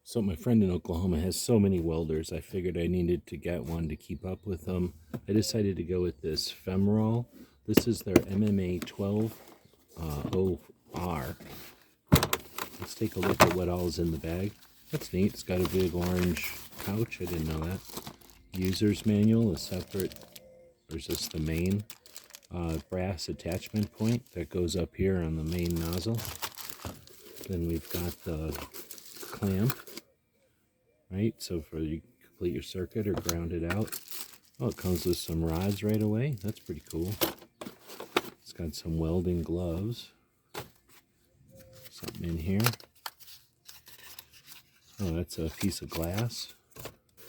So my friend in Oklahoma has so many welders, I figured I needed to get one to keep up with them. I decided to go with this Femoral. This is their MMA 12 OR. Let's take a look at what all is in the bag. That's neat. It's got a big orange pouch. I didn't know that. User's manual, a separate, or is this the main? Brass attachment point that goes up here on the main nozzle. Then we've got the clamp, right? So for you complete your circuit or ground it out. Oh, it comes with some rods right away. That's pretty cool. It's got some welding gloves. Something in here. Oh, that's a piece of glass.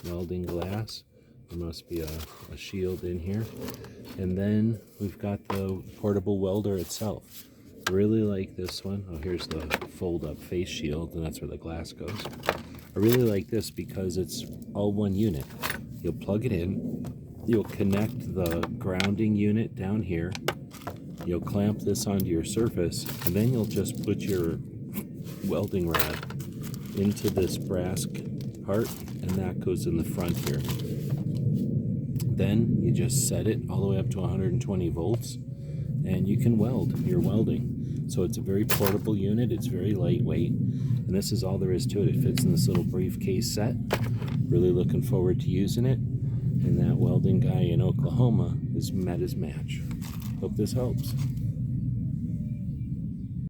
Welding glass. There must be a shield in here. And then we've got the portable welder itself. I really like this one. Oh, here's the fold-up face shield, and that's where the glass goes. I really like this because it's all one unit. You'll plug it in. You'll connect the grounding unit down here. You'll clamp this onto your surface, and then you'll just put your welding rod into this brass part, and that goes in the front here. Then you just set it all the way up to 120 volts, and you can weld. You're welding. So it's a very portable unit. It's very lightweight, and this is all there is to it. It fits in this little briefcase set. Really looking forward to using it. And that welding guy in Oklahoma has met his match. Hope this helps.